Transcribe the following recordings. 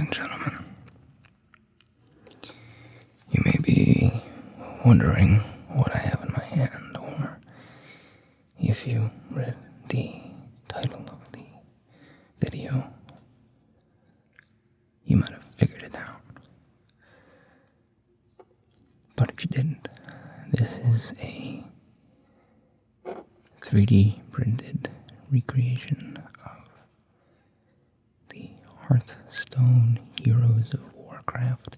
and gentlemen, you may be wondering what I have in my hand, or if you read the title of the video, you might have figured it out. But if you didn't, this is a 3D printed recreation of the Hearthstone Heroes of Warcraft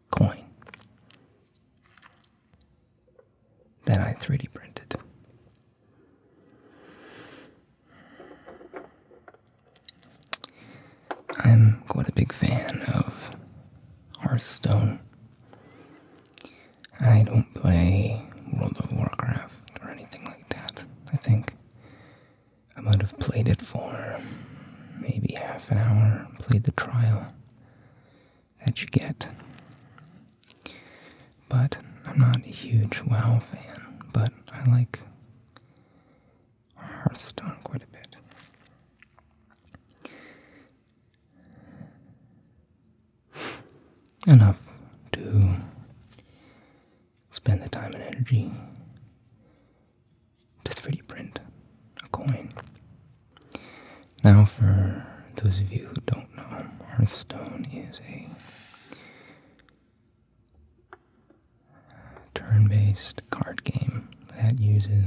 coin that I 3D printed. I'm quite a big fan of Hearthstone. I don't play World of Warcraft or anything like that. I think I might have played it for maybe half an hour, played the trial that you get. But I'm not a huge WoW fan, but I like Hearthstone quite a bit. Enough to spend the time and energy to 3D print a coin. Now, for those of you who don't know, Hearthstone is a turn-based card game that uses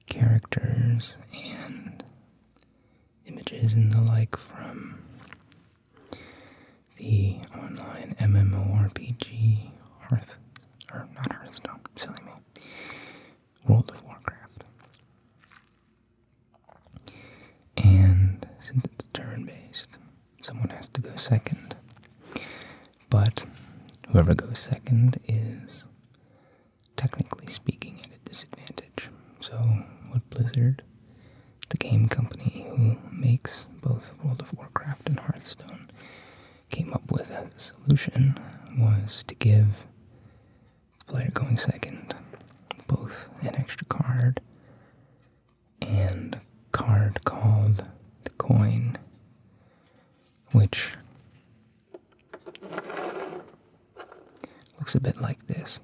characters and images and the like from the online MMORPG World of Warcraft. And since it's turn-based, someone has to go second. But whoever goes second is, technically speaking, at a disadvantage. So what Blizzard, the game company who makes both World of Warcraft and Hearthstone, came up with as a solution was to give the player going second both an extra card and a card called the coin, which looks a bit like this.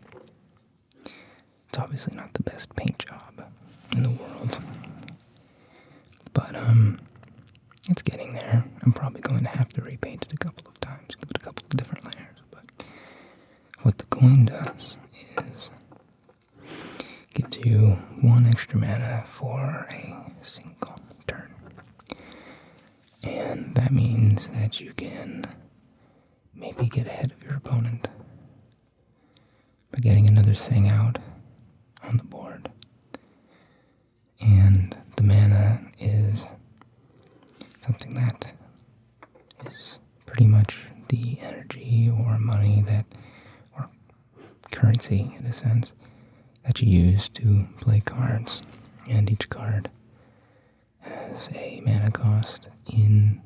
It's obviously not the best paint job in the world, but it's getting there. I'm probably going to have to repaint it a couple of times, give it a couple of different layers, but what the coin does is gives you 1 extra mana for a single turn. And that means that you can maybe get ahead of your opponent by getting another thing out on the board. And the mana is something that is pretty much the energy or money or currency in a sense, that you use to play cards, and each card has a mana cost in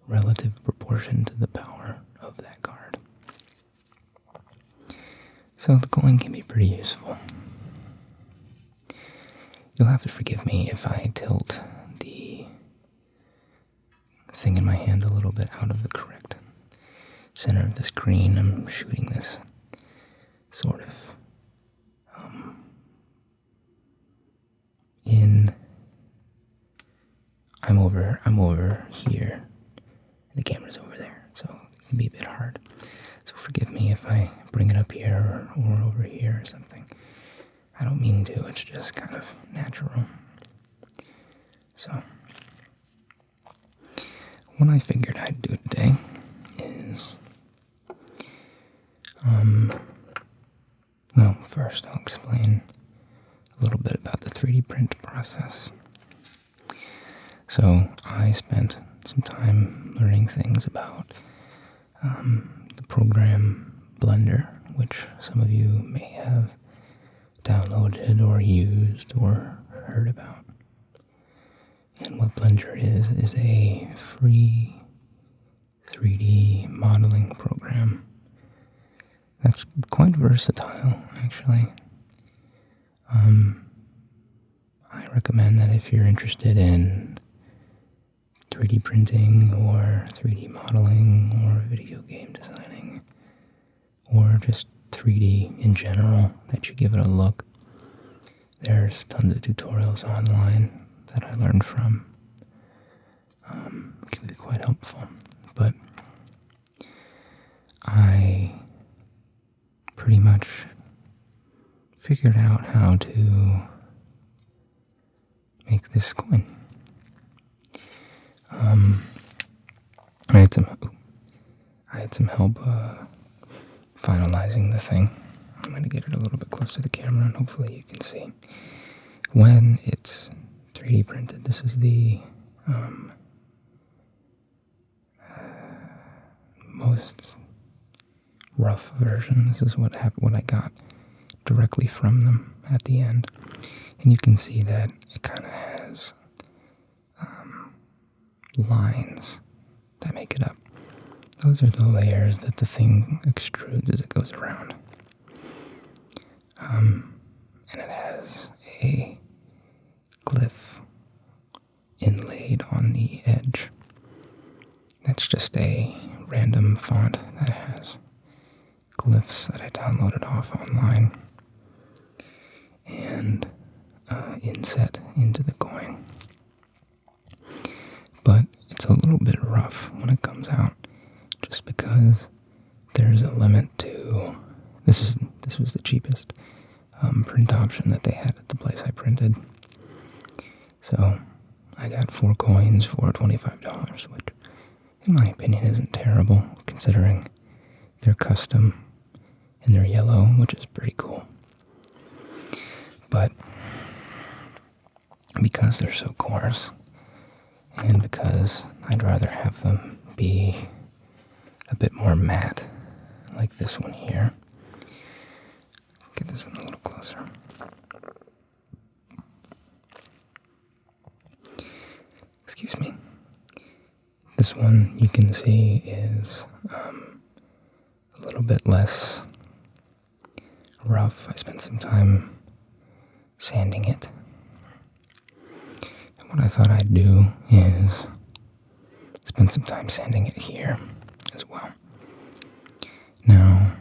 relative proportion to the power of that card. So the coin can be pretty useful. You'll have to forgive me if I tilt the thing in my hand a little bit out of the correct center of the screen. I'm shooting this sort of I'm over here, and the camera's over there, so it can be a bit hard. So forgive me if I bring it up here or over here or something. I don't mean to, it's just kind of natural. So, what I figured I'd do today is, well, first I'll explain a little bit about the 3D print process. So I spent some time learning things about the program Blender, which some of you may have downloaded or used or heard about. And what Blender is a free 3D modeling program that's quite versatile, actually. I recommend that if you're interested in 3D printing or 3D modeling or video game designing or just 3D in general, that you give it a look. There's tons of tutorials online that I learned from. It can be quite helpful, but I pretty much figured out how to make this coin. I had some help finalizing the thing. I'm going to get it a little bit closer to the camera and hopefully you can see. When it's 3D printed, this is the most rough version. This is what I got directly from them at the end. And you can see that it kind of has lines that make it up. Those are the layers that the thing extrudes as it goes around. And it has a glyph inlaid on the edge. That's just a random font that has glyphs that I downloaded off online and inset into the coin. But it's a little bit rough when it comes out, just because there's a limit to. This was the cheapest print option that they had at the place I printed. So I got 4 coins for $25, which in my opinion isn't terrible, considering they're custom and they're yellow, which is pretty cool. But because they're so coarse, and because I'd rather have them be a bit more matte, like this one here. Get this one a little closer. Excuse me. This one you can see is a little bit less rough. I spent some time sanding it. And what I thought I'd do is spend some time sanding it here as well. Now,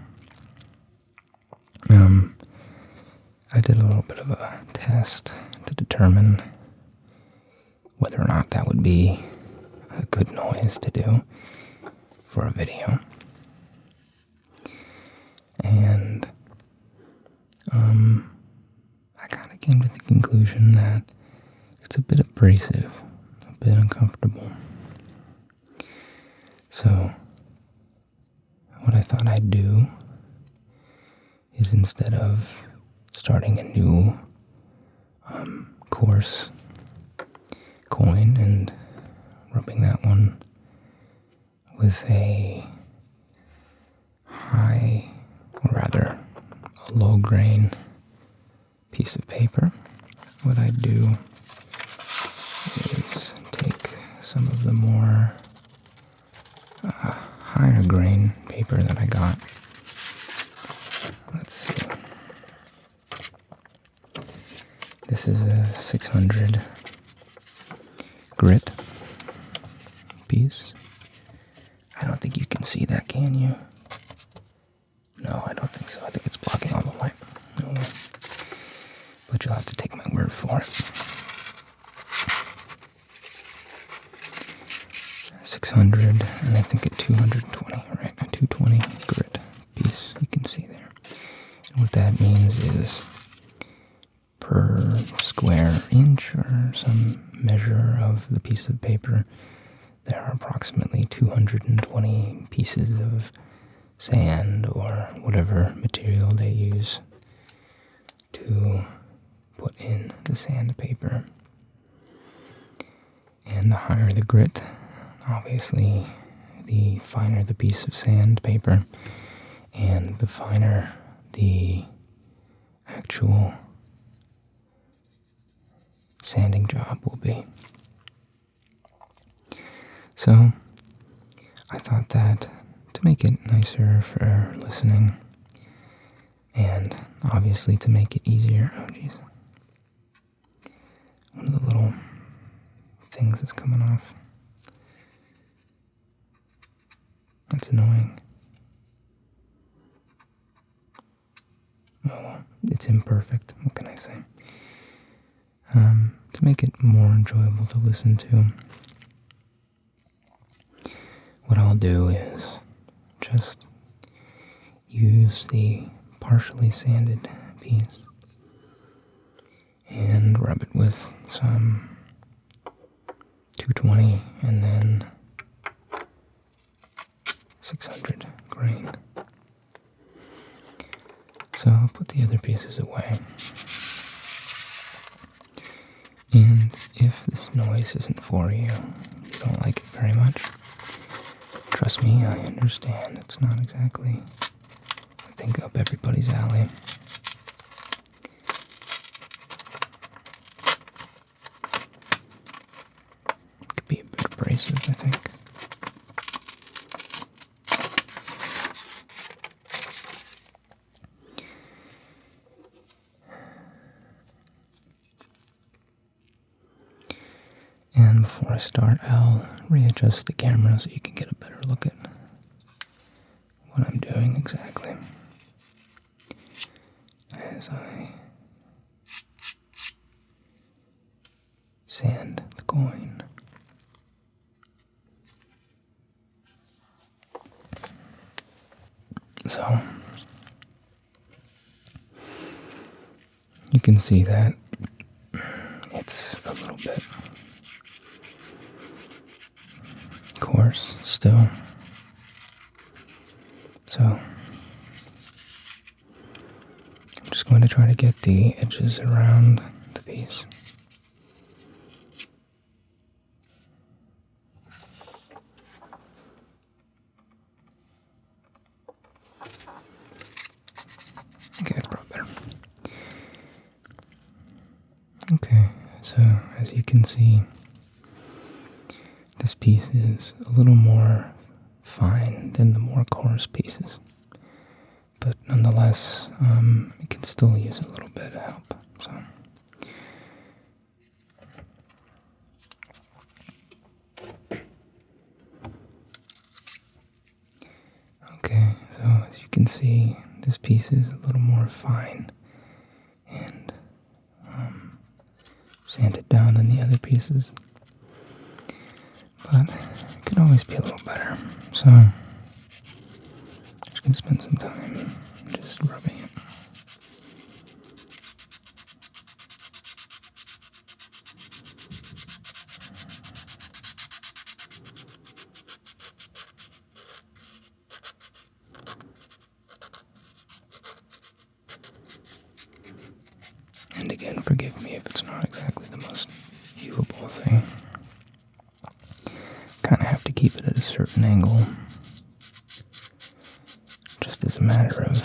I did a little bit of a test to determine whether or not that would be a good noise to do for a video. And I kind of came to the conclusion that it's a bit abrasive, a bit uncomfortable. So what I thought I'd do is, instead of starting a new coarse coin and rubbing that one with a high, or rather a low grain piece of paper, what I do is take some of the more higher grain paper that I got. Let's see. This is a 600 grit piece. I don't think you can see that, can you? No, I don't think so. I think it's blocking all the light. No. But you'll have to take my word for it. 600, and I think a 220, right? A 220 grit piece, you can see there. And what that means is, per square inch or some measure of the piece of paper, there are approximately 220 pieces of sand or whatever material they use to put in the sandpaper. And the higher the grit, obviously, the finer the piece of sandpaper, and the finer the actual sanding job will be. So I thought that to make it nicer for listening, and obviously to make it easier, oh geez, one of the little things is coming off. That's annoying. Oh well, it's imperfect. What can I say? To make it more enjoyable to listen to, what I'll do is just use the partially sanded piece and rub it with some 220 and then 600 grain. So I'll put the other pieces away. And if this noise isn't for you, you don't like it very much, trust me, I understand. It's not exactly, I think, up everybody's alley. It could be a bit abrasive, I think. And before I start, I'll readjust the camera so you can get a better look at what I'm doing exactly as I sand the coin. So, you can see that it's a little bit coarse still. So, I'm just going to try to get the edges around the piece. Okay, that's probably better. Okay, so as you can see, this piece is a little more fine than the more coarse pieces, but nonetheless, it can still use a little bit of help. So, okay, so as you can see, this piece is a little more fine and sanded down than the other pieces. But it could always be a little better. So I'm just going to spend some time just rubbing it. And again, forgive me if it's not exactly the most viewable thing. Kind of have to keep it at a certain angle, just as a matter of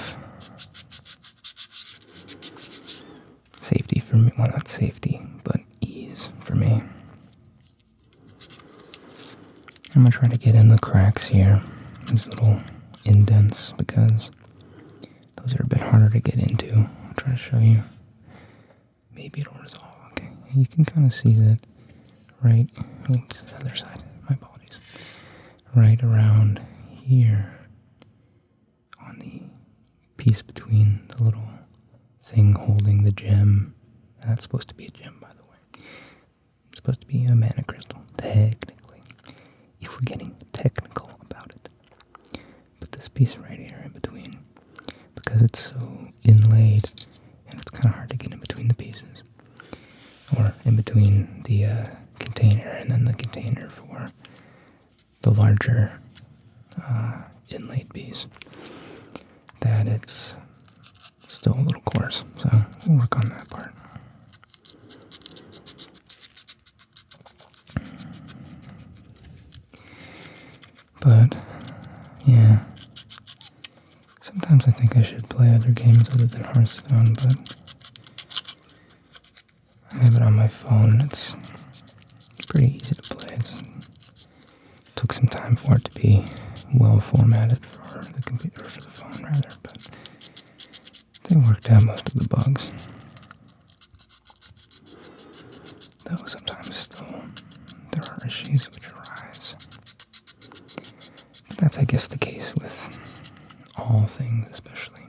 safety for me. Well, not safety, but ease for me. I'm going to try to get in the cracks here, these little indents, because those are a bit harder to get into. I'll try to show you. Maybe it'll resolve. Okay, you can kind of see that right, oops, the other side, my apologies, right around here on the piece between the little thing holding the gem. That's supposed to be a gem, by the way. It's supposed to be a mana crystal, technically, if we're getting technical about it. But this piece right here in between, because it's so inlaid, and it's kind of hard to get in between the pieces, or in between the container and then the container for the larger inlaid piece, that it's still a little coarse. So we'll work on that part. But yeah, sometimes I think I should play other games other than Hearthstone, but I have it on my phone. It's pretty easy to play. It took some time for it to be well formatted for the computer, or for the phone rather, but they worked out most of the bugs. Though sometimes still there are issues which arise. But that's That's, I guess, the case with all things, especially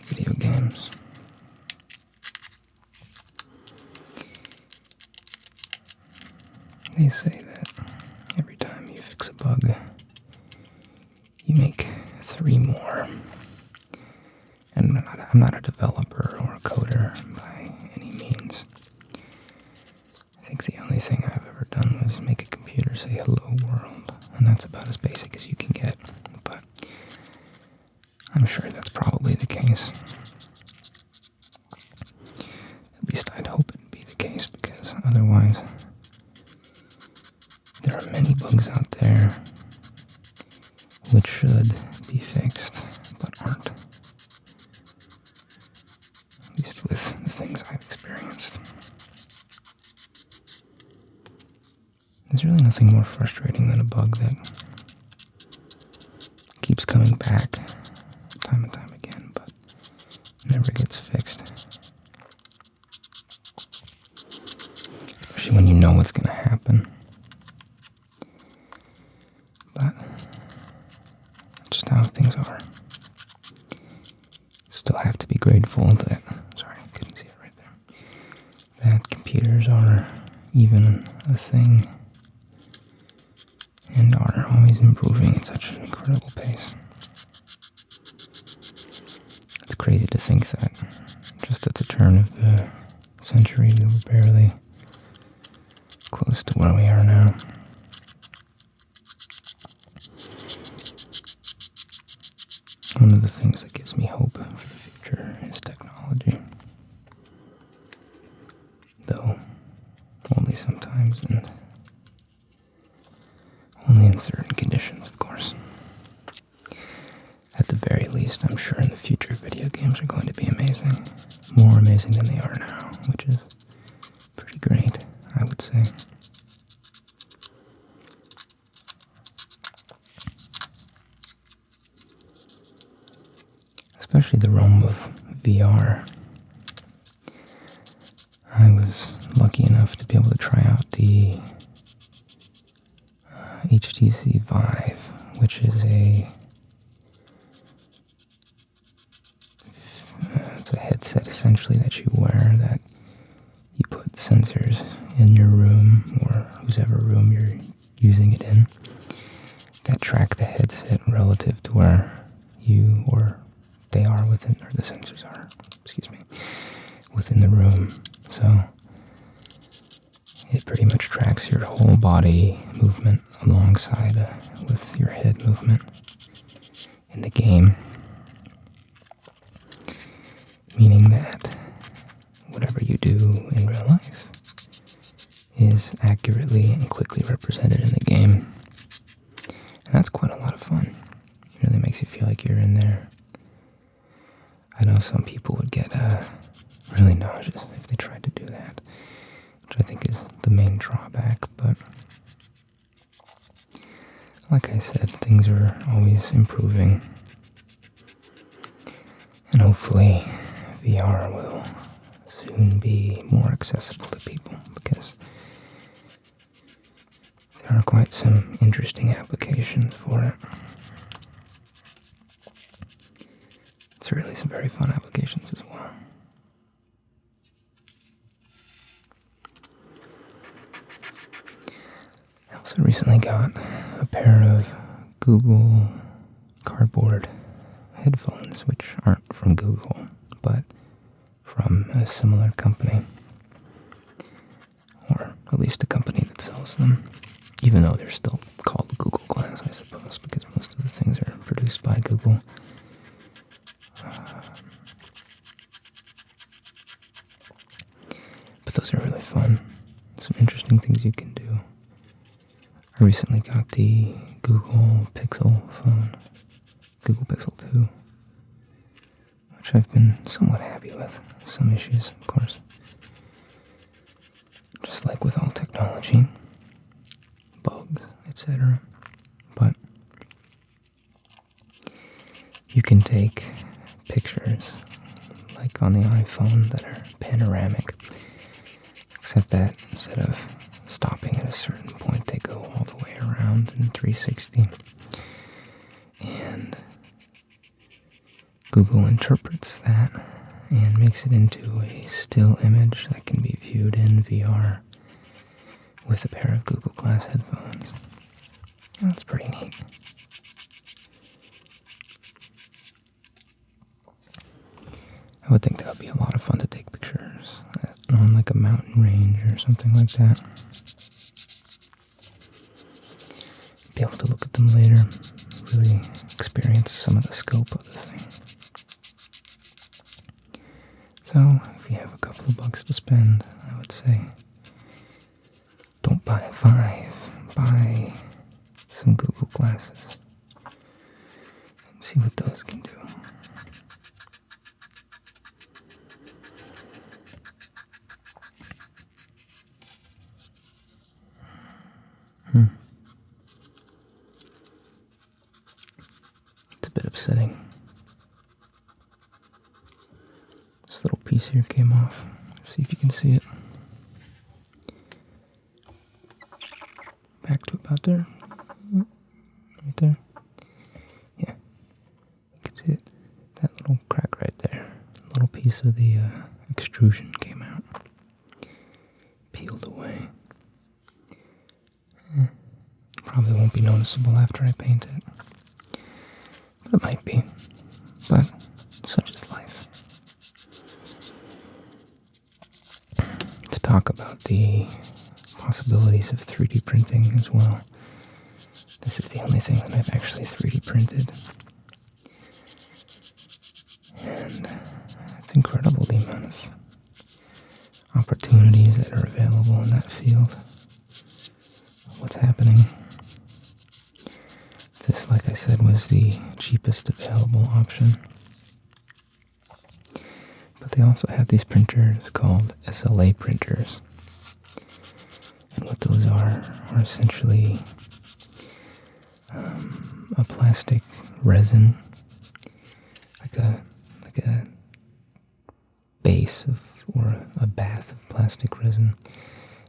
video games. They say that every time you fix a bug, you make 3 more. And I'm not a developer or a coder by any means. I think the only thing I've ever done was make a computer say hello world, and that's about as basic as you can get, but I'm sure that's probably the case. At least I'd hope it'd be the case, because otherwise there are many bugs out there which should be fixed, but aren't. At least with the things I've experienced. There's really nothing more frustrating than a bug that keeps coming back time and time again, but never gets fixed. Especially when you know what's going to happen. But just how things are. Still have to be grateful that, sorry, I couldn't see it right there, that computers are even a thing and are always improving at such an incredible pace. It's crazy to think that just at the turn of the century we were barely close to where we are now. One of the things that gives me hope for the future is technology. Though, only sometimes, and only in certain conditions, of course. At the very least, I'm sure in the future video games are going to be amazing. More amazing than they are now, which is pretty great, I would say. Especially the realm of VR. I was lucky enough to be able to try out the HTC Vive, which is it's a headset essentially that you wear that you put sensors in your room or whoever room you're using it in that track the headset relative to where you or they are within, or the sensors are, within the room. So it pretty much tracks your whole body movement alongside with your head movement in the game. Meaning that whatever you do in real life is accurately and quickly represented in the game. And that's quite a lot of fun. It really makes you feel like you're in there. I know some people would get really nauseous if they tried to do that, which I think is the main drawback, but like I said, things are always improving, and hopefully VR will soon be more accessible to people, because there are quite some interesting applications for it. Certainly some very fun applications as well. I also recently got a pair of Google Cardboard headphones, which aren't from Google, but from a similar company, or at least a company that sells them, even though they're still called Google Glass, I suppose, because most of the things are produced by Google. But those are really fun. Some interesting things you can do. I recently got the Google Pixel phone, Google Pixel 2, which I've been somewhat happy with. Some issues, of course. Just like with all technology, bugs, etc. But you can take pictures, like on the iPhone, that are panoramic, except that instead of stopping at a certain point, they go all the way around. around in 360. And Google interprets that and makes it into a still image that can be viewed in VR with a pair of Google Glass headphones. That's pretty neat. I would think that would be a lot of fun to take pictures on like a mountain range or something like that. Be able to look at them later, really experience some of the scope of the thing. So, if you have a couple of bucks to spend, I would say, don't buy 5, buy some Google Glasses and see what those can do. It's a bit upsetting. This little piece here came off. See if you can see it. Back to about there. Right there. Yeah. You can see it. That little crack right there. A little piece of the extrusion came out. Peeled away. Probably won't be noticeable after I paint it. But it might be. But such is life. To talk about the possibilities of 3D printing as well. This is the only thing that I've actually 3D printed. And it's incredible the amount of opportunities that are available in that field. What's happening. This, like I said, was the cheapest available option. But they also have these printers called SLA printers. And what those are essentially a plastic resin, like a base of, or a bath of plastic resin.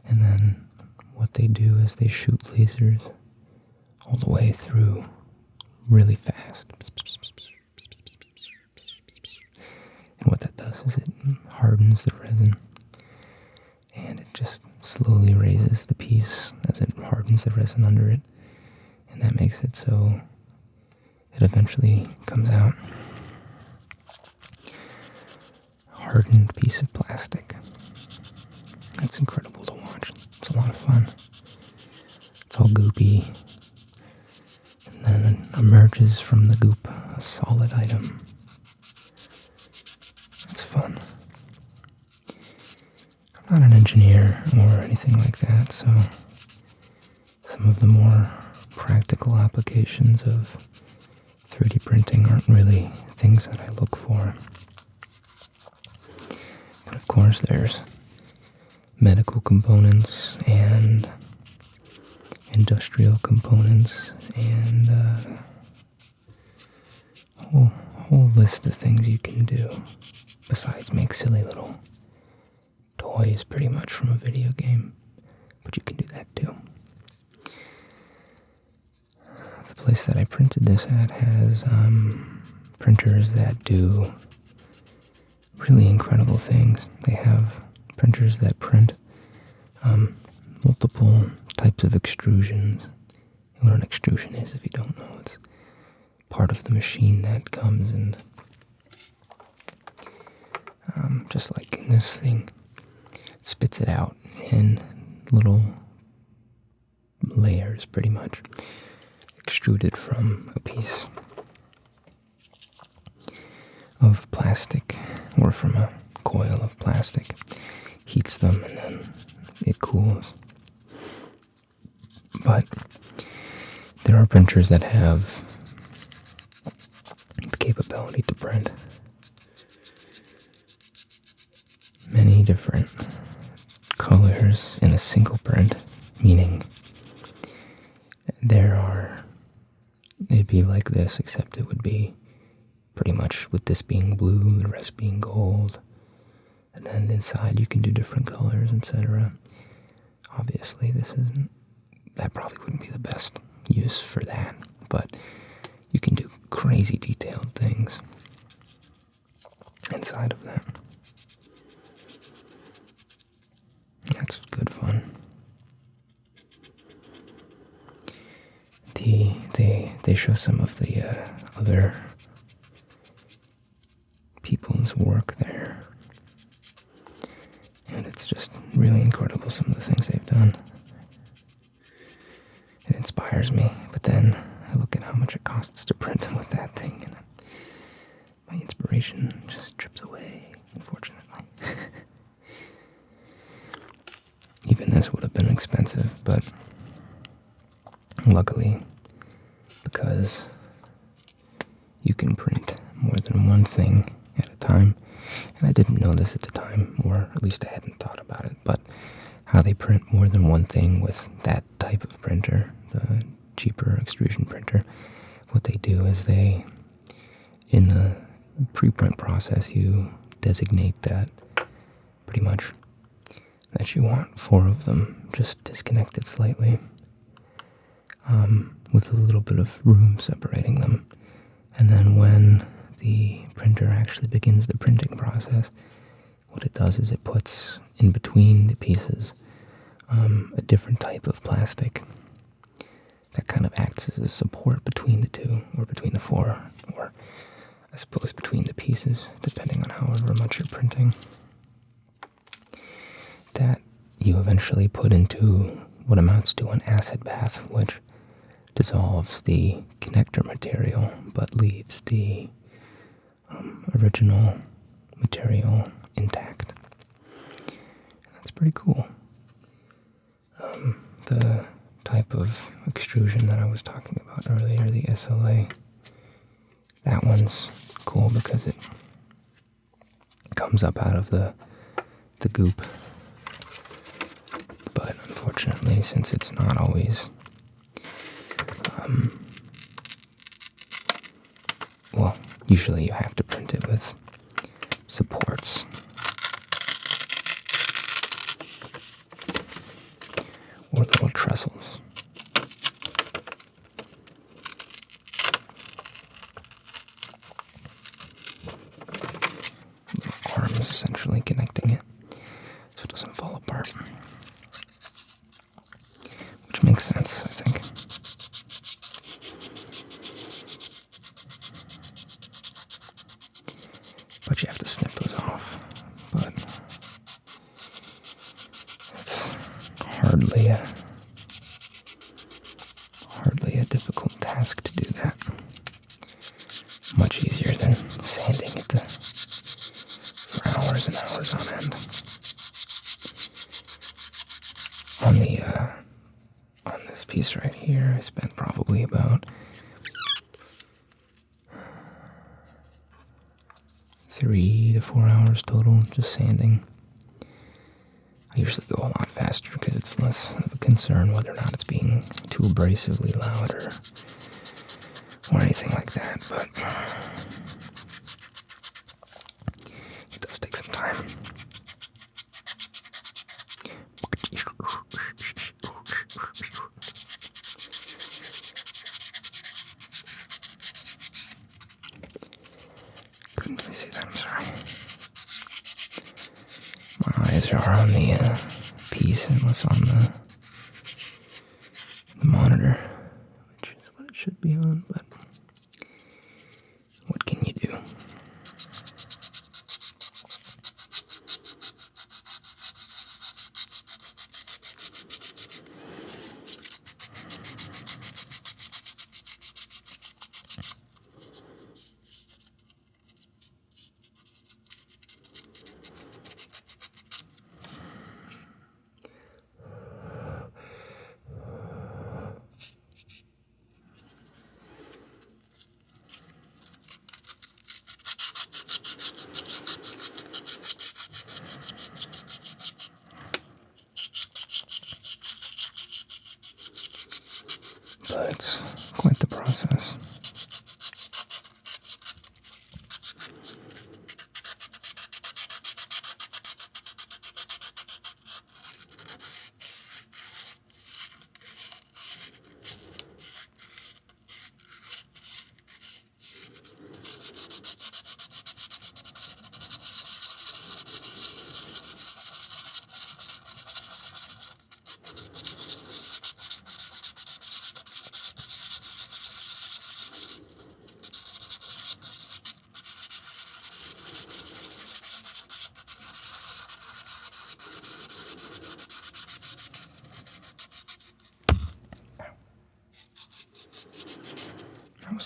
And then what they do is they shoot lasers all the way through really fast. And what that does is it hardens the resin, and it just slowly raises the piece as it hardens the resin under it, and that makes it so it eventually comes out hardened piece of plastic. That's incredible to watch. It's a lot of fun. It's all goopy, and then emerges from the goop a solid item. It's fun. I'm not an engineer or anything like that, so some of the more practical applications of 3D printing aren't really things that I look for. But of course there's medical components and industrial components and a whole list of things you can do besides make silly little toys pretty much from a video game, but you can do that too. The place that I printed this at has printers that do really incredible things. They have printers that print multiple types of extrusions. What an extrusion is, if you don't know, it's part of the machine that comes and just like in this thing, spits it out in little layers, pretty much, extruded from a piece of plastic or from a coil of plastic, heats them, and then it cools. But there are printers that have the capability to print many different colors in a single print, meaning it'd be like this, except it would be pretty much with this being blue, the rest being gold, and then inside you can do different colors, etc. Obviously that probably wouldn't be the best use for that, but you can do crazy detailed things inside of that. That's good fun. They show some of the other people's work there, and it's just really incredible some of the things they've done. It inspires me, but then I look at how much it costs to print with that thing, and my inspiration just drips away, unfortunately. Even this would have been expensive, but luckily, because you can print more than one thing at a time, and I didn't know this at the time, or at least I hadn't thought about it, but how they print more than one thing with that type of printer, the cheaper extrusion printer, what they do is in the preprint process, you designate that pretty much that you want 4 of them, just disconnected slightly, with a little bit of room separating them. And then when the printer actually begins the printing process, what it does is it puts in between the pieces a different type of plastic that kind of acts as a support between the 2, or between the 4, or I suppose between the pieces, depending on however much you're printing, that you eventually put into what amounts to an acid bath, which dissolves the connector material but leaves the original material intact. That's pretty cool. The type of extrusion that I was talking about earlier, the SLA, that one's cool because it comes up out of the goop. But unfortunately, since it's not always well, usually you have to print it with supports, or little trestles. Little arms essentially connecting it so it doesn't fall apart. Which makes sense, I think. But you have to snip those off. But it's hardly a difficult task to do that. Much easier than sanding it for hours and hours on end. On this piece right here, I spent probably about 3 to 4 hours total just sanding. I usually go a lot faster because it's less of a concern whether or not it's being too abrasively loud or anything like that, but it does take some time. Couldn't really see that, I'm sorry. My eyes are on the piece and less on the monitor, which is what it should be on, but what can you do?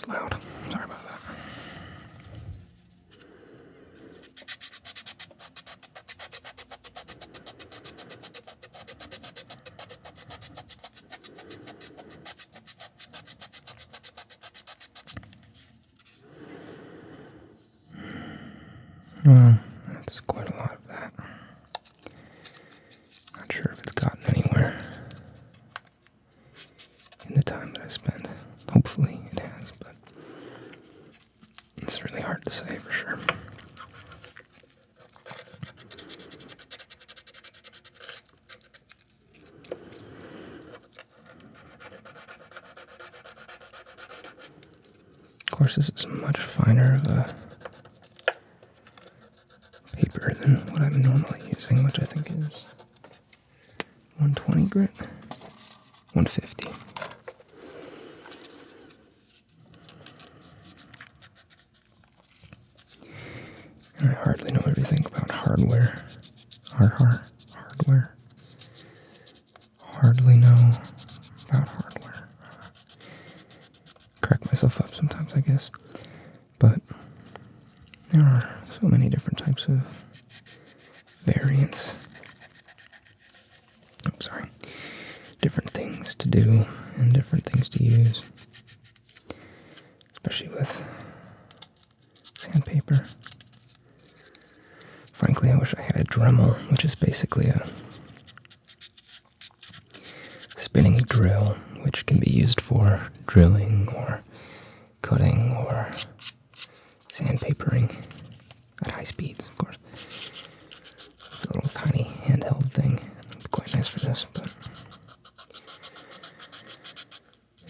It's loud. Sorry about that. Well, that's quite a lot of that. Not sure if it's gotten anywhere in the time that I spent. Hopefully it has, but it's really hard to say for sure. Of course, this is much finer of a paper than what I'm normally using, which I think is 120 grit? 150. And I hardly know everything about hardware. Hardware. Hardly know about hardware. Correct myself up sometimes, I guess. But there are so many different types of variants. I'm sorry. Different things to do and different things to use. Especially with sandpaper. Frankly, I wish I had a Dremel, which is basically a spinning drill, which can be used for drilling or cutting or sandpapering at high speeds, of course. It's a little tiny handheld thing. It's quite nice for this, but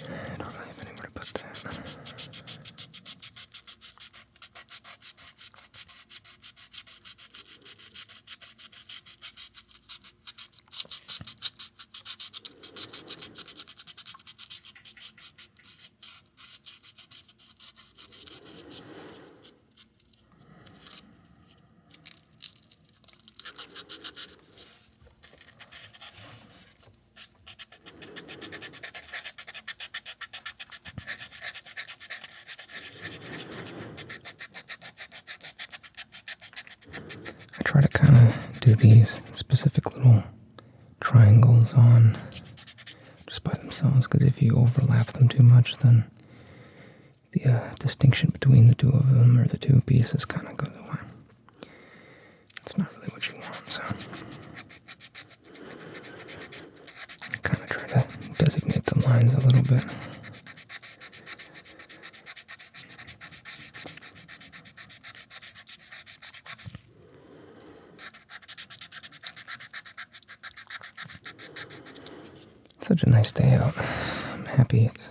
I don't really have anywhere to put that. I try to kind of do these specific little triangles on just by themselves, because if you overlap them too much, then the distinction between the two of them, or the two pieces, kind of goes away. It's not really what you want, so I kind of try to designate the lines a little bit. Such a nice day out. I'm happy it's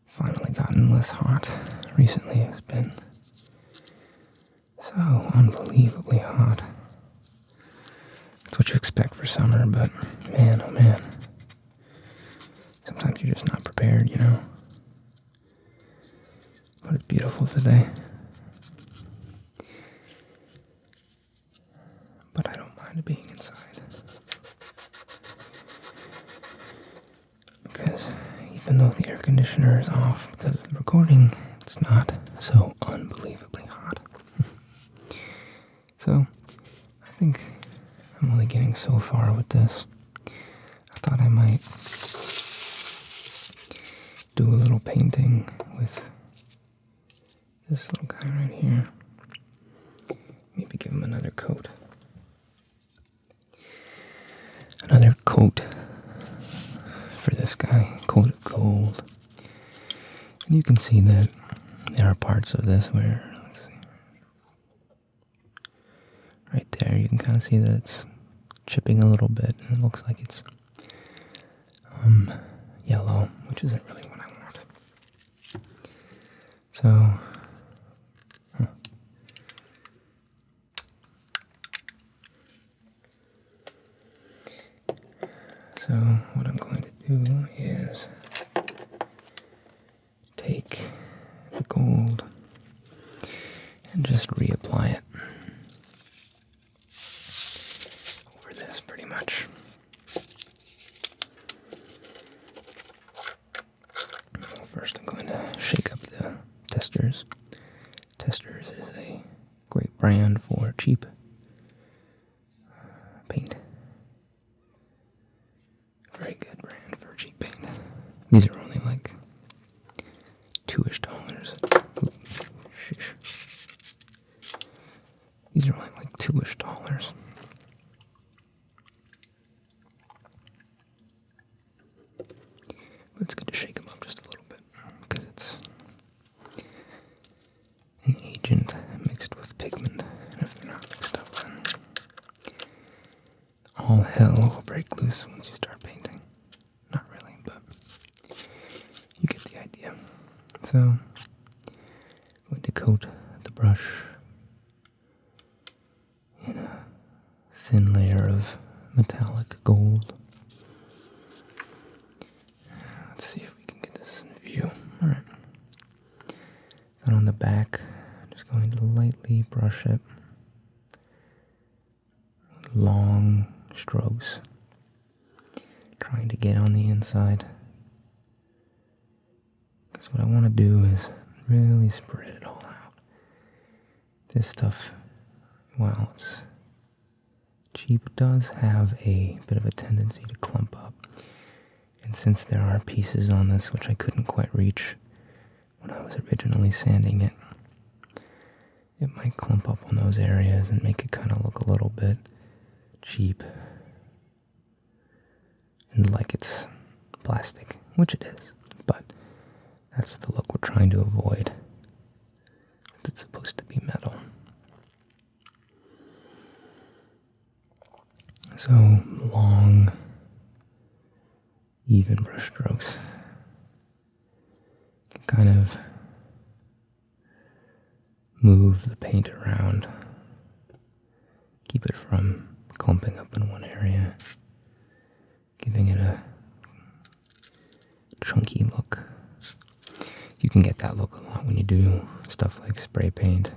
finally gotten less hot. Recently it's been so unbelievably hot. That's what you expect for summer, but man, oh man. Sometimes you're just not prepared, you know. But it's beautiful today. But I don't mind being inside. Because even though the air conditioner is off because of the recording, it's not so unbelievably hot. So, I think I'm only getting so far with this. I thought I might do a little painting with this little guy right here. Maybe give him another coat. Another coat for this guy, coat of gold. And you can see that there are parts of this where, let's see, right there, you can kind of see that it's chipping a little bit, and it looks like it's yellow, which isn't really what I want. So, So what I'm going to do is take the gold and just reapply it over this pretty much. Well, first I'm going to shake up the Testers. Testers is a great brand for cheap paint. Very good brand for cheap paint. These are only like $2-ish. These are only like $2-ish. But it's good to shake them up just a little bit because it's an agent mixed with pigment. And if they're not mixed up, then all hell will break loose once you start painting. Not really, but you get the idea. So, I'm going to coat the brush in a thin layer of metallic gold. Let's see if we can get this in view. Alright. Then on the back, I'm just going to lightly brush it. Long strokes. Trying to get on the inside. Because what I want to do is really spread it all out. This stuff, while it's cheap, does have a bit of a tendency to clump up. And since there are pieces on this which I couldn't quite reach when I was originally sanding it, it might clump up on those areas and make it kind of look a little bit cheap and like it's plastic, which it is, but that's the look we're trying to avoid. It's supposed to be metal. So long, even brush strokes can kind of move the paint around, keep it from clumping up in one area, giving it a chunky look. You can get that look a lot when you do stuff like spray paint.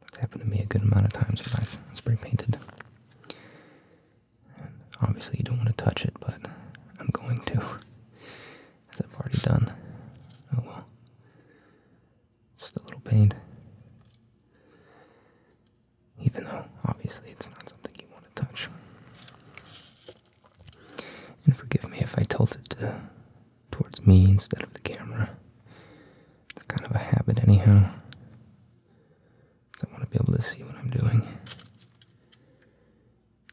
It's happened to me a good amount of times when I've spray painted. And obviously you don't want to touch it, but I'm going to, as I've already done. Oh well. Just a little paint. Even though, obviously, it's not something you want to touch. And forgive me if I tilt it towards me instead of the camera. It's kind of a habit anyhow. I want to be able to see what I'm doing.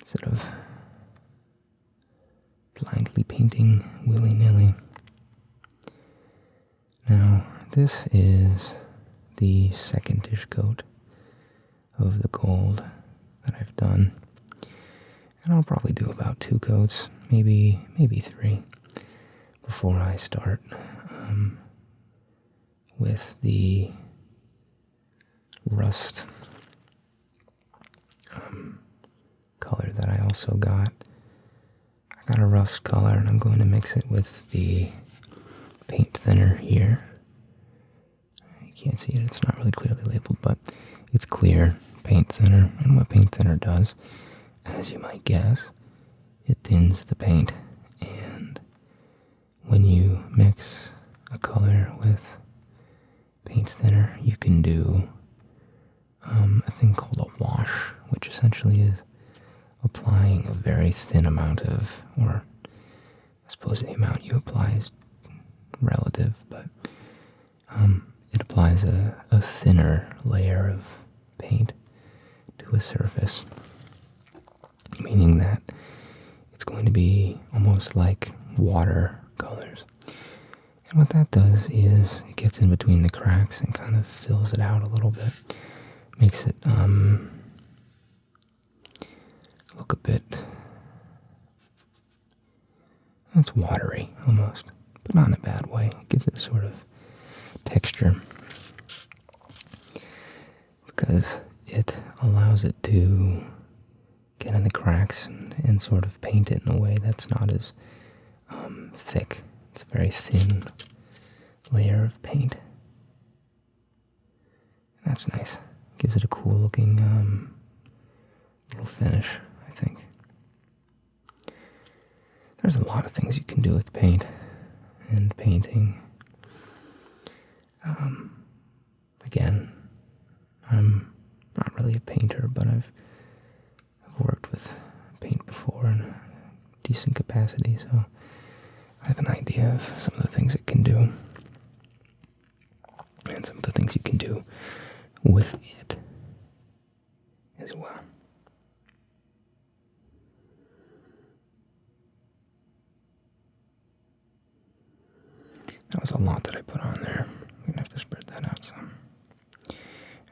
Instead of blindly painting willy-nilly. Now, this is the second-ish coat of the gold that I've done. And I'll probably do about 2 coats, maybe 3, before I start with the rust color that I also got. I got a rust color and I'm going to mix it with the paint thinner here. You can't see it, it's not really clearly labeled, but it's clear paint thinner. And what paint thinner does, as you might guess, it thins the paint. And when you mix a color with paint thinner, you can do a thing called a wash, which essentially is applying a very thin amount of, or I suppose the amount you apply is relative, but it applies a thinner layer of paint to a surface, meaning that it's going to be almost like water colors. And what that does is it gets in between the cracks and kind of fills it out a little bit. Makes it look a bit, it's watery almost, but not in a bad way. It gives it a sort of texture because it allows it to get in the cracks and sort of paint it in a way that's not as thick. It's a very thin layer of paint. That's nice. Gives it a cool looking little finish, I think. There's a lot of things you can do with paint, and painting. Again, I'm not really a painter, but I've worked with paint before in a decent capacity, so I have an idea of some of the things it can do, and some of the things you can do with it as well. That was a lot that I put on there. I'm going to have to spread that out some.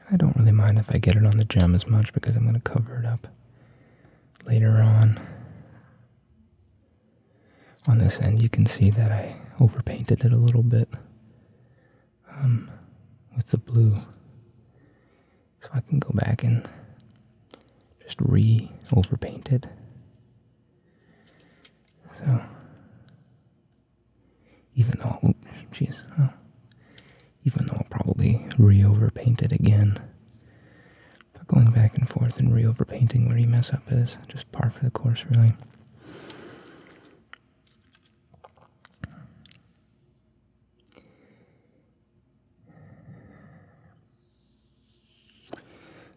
I don't really mind if I get it on the gem as much because I'm going to cover it up later on. On this end, you can see that I overpainted it a little bit with the blue. So I can go back and just re-overpaint it. So, even though, even though I'll probably re-overpaint it again. But going back and forth and re-overpainting where you mess up is just par for the course, really.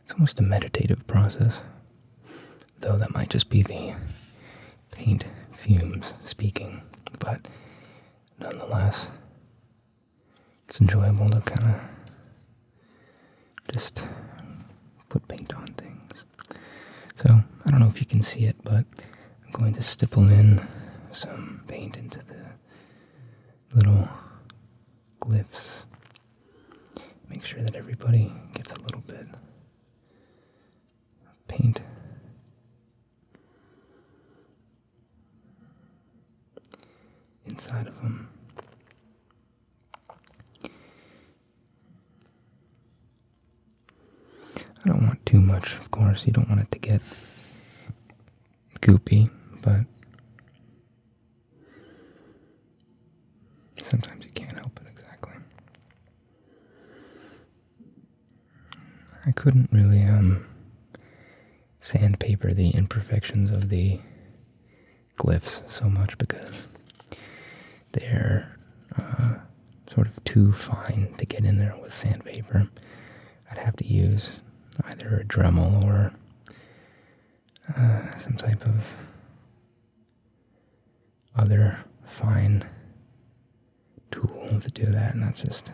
It's almost a meditative process, though that might just be the paint fumes speaking, but nonetheless, it's enjoyable to kind of just put paint on things. So, I don't know if you can see it, but I'm going to stipple in some paint into the little glyphs. Make sure that everybody gets a little bit of paint inside of them. I don't want too much, of course. You don't want it to get goopy, but sometimes you can't help it exactly. I couldn't really sandpaper the imperfections of the glyphs so much because they're sort of too fine to get in there with sandpaper. I'd have to use either a Dremel or some type of other fine tool to do that, and that's just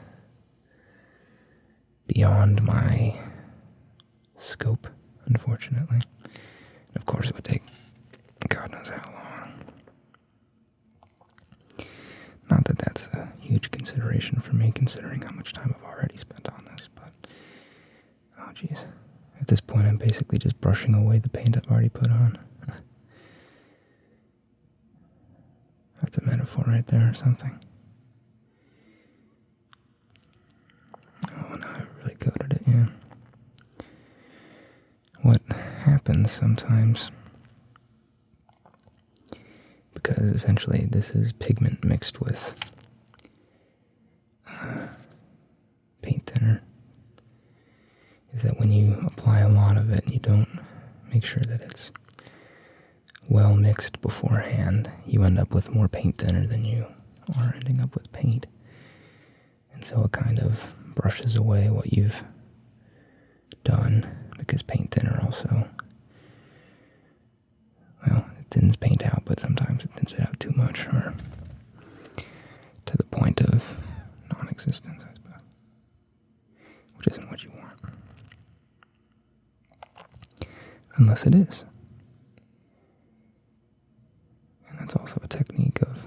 beyond my scope, unfortunately. And of course, it would take God knows how long. Not that that's a huge consideration for me, considering how much time I've already spent on this, but oh jeez. At this point, I'm basically just brushing away the paint I've already put on. That's a metaphor right there or something. Oh, now I really coated it, yeah. What happens sometimes, because essentially this is pigment mixed with paint thinner, is that when you apply a lot of it and you don't make sure that it's well mixed beforehand, you end up with more paint thinner than you are ending up with paint. And so it kind of brushes away what you've done, because paint thinner also, well, it thins paint out, but sometimes it thins it out too much, or to the point of non-existence, I suppose, which isn't what you want. Unless it is. And that's also a technique of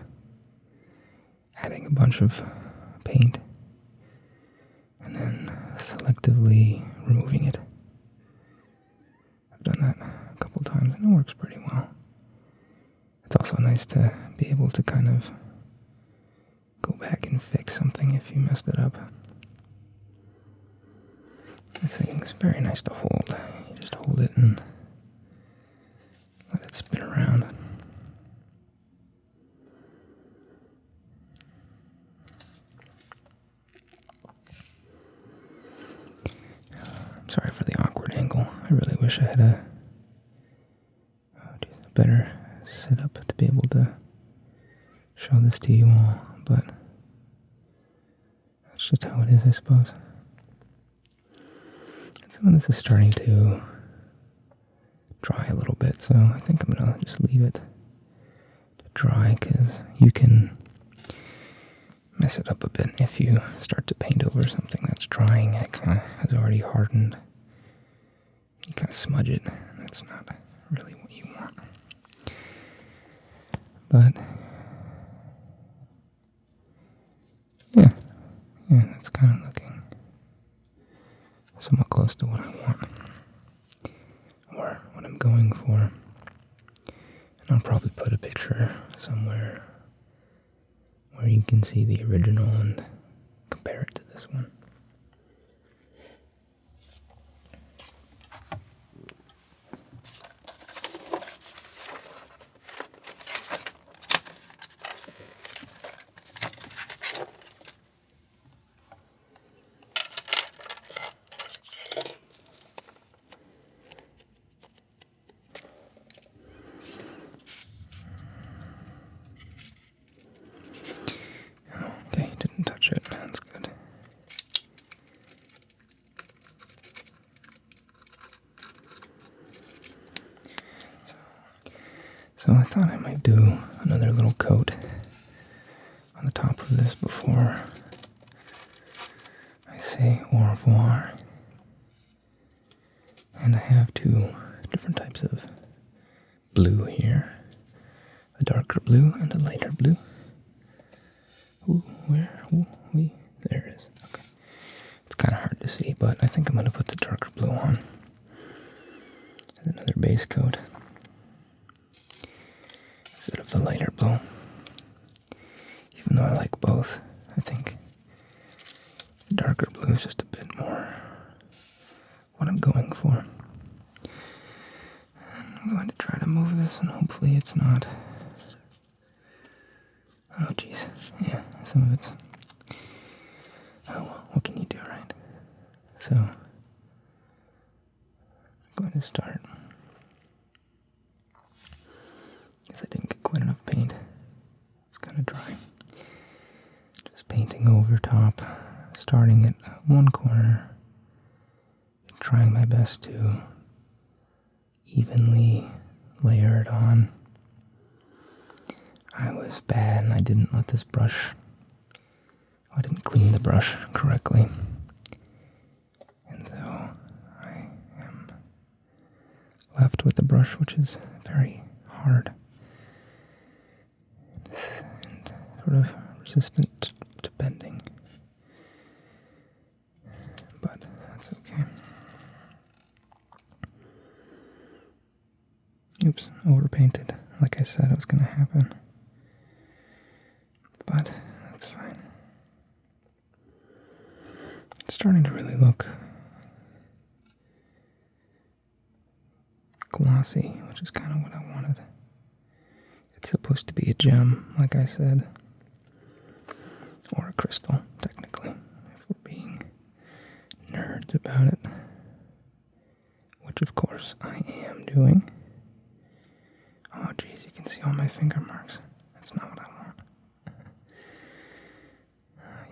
adding a bunch of paint and then selectively removing it. I've done that a couple times and it works pretty well. It's also nice to be able to kind of go back and fix something if you messed it up. This thing's very nice to hold. You just hold it and let it spin around. I'm sorry for the awkward angle. I really wish I had a better setup to be able to show this to you all, but That's just how it is, I suppose. Some of this is starting to dry a little bit, so I think I'm gonna just leave it to dry, because you can mess it up a bit if you start to paint over something that's drying and it kind of has already hardened. You kind of smudge it. That's not really what you want. But yeah, that's kind of looking somewhat close to what I want, or what I'm going for. And I'll probably put a picture somewhere where you can see the original and compare it to this one. Okay, didn't touch it. That's good. So I thought I might do another little coat on the top of this before I say au revoir. And I have two different types of blue here. A darker blue and a lighter blue. Ooh, where? Ooh, there it is. Okay. It's kind of hard to see, but I think I'm going to put the darker blue on as another base coat instead of the lighter blue. Even though I like both, I think the darker blue is just a bit more what I'm going for. And I'm going to try to move this, and hopefully it's not. Oh, jeez. Yeah, some of it's. Oh, well, what can you do, right? So, I'm going to start. Because I didn't get quite enough paint. It's kind of dry. Just painting over top, starting at one corner, trying my best to evenly layer it on. I was bad and I didn't let this brush, I didn't clean the brush correctly. And so I am left with a brush which is very hard and sort of resistant to bending. But that's okay. Oops, overpainted. Like I said, it was going to happen. But that's fine. It's starting to really look glossy, which is kind of what I wanted. It's supposed to be a gem, like I said, or a crystal, technically, if we're being nerds about it, which of course I am doing. Oh geez, you can see all my finger marks. That's not what I want.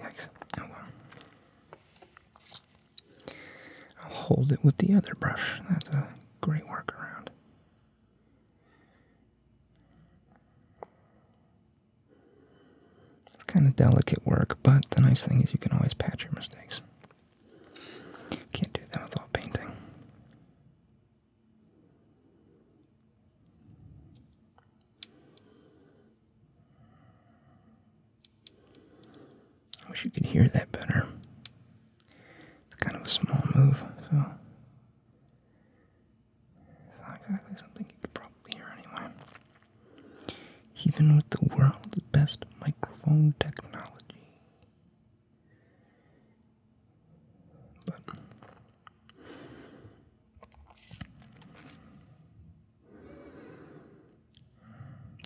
Yikes. Oh well. I'll hold it with the other brush. That's a great workaround. It's kind of delicate work, but the nice thing is you can always patch your mistakes. Can't do that without painting. I wish you could hear that better. It's kind of a small move, so it's not exactly something you could probably hear anyway. Even with the world's best microphone technology. But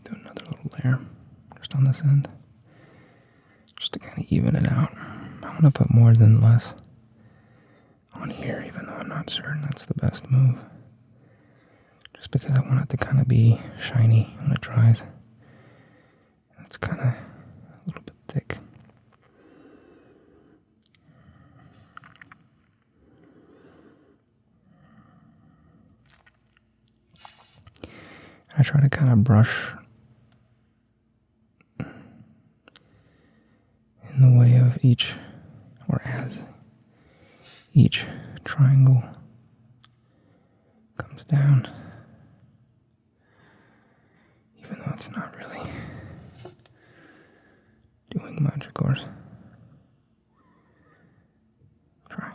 do another little layer just on this end. Just to kind of even it out. I want to put more than less on here, even though I'm not certain that's the best move. Just because I want it to kind of be shiny when it dries. It's kind of a little bit thick. I try to kind of brush in the way of each, or as each triangle comes down, even though it's not really doing much, of course. Try.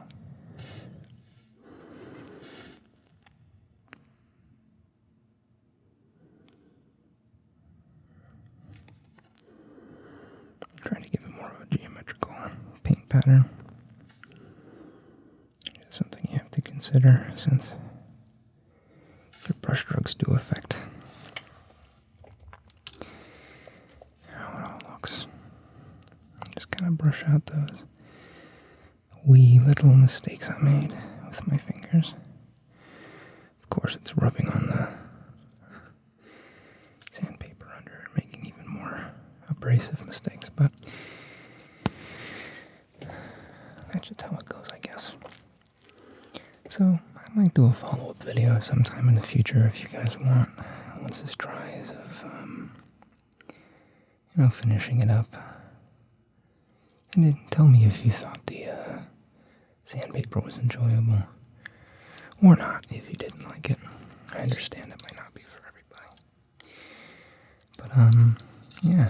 Trying to give it more of a geometrical paint pattern. It's something you have to consider since your brush strokes do affect how it all looks. Just kind of brush out those wee little mistakes I made with my fingers. Of course, it's rubbing on the sandpaper under it, making even more abrasive mistakes, but that's just how it goes, I guess. So, I might do a follow-up video sometime in the future if you guys want, once this dries, of, finishing it up. And then tell me if you thought the sandpaper was enjoyable, or not, if you didn't like it. I understand it might not be for everybody. But, yeah.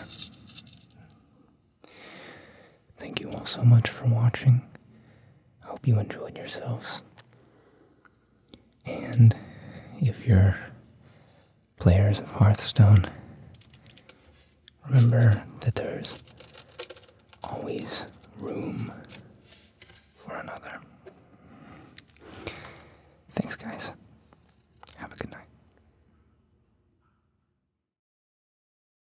Thank you all so much for watching. I hope you enjoyed yourselves. And if you're players of Hearthstone, remember that there's always room for another.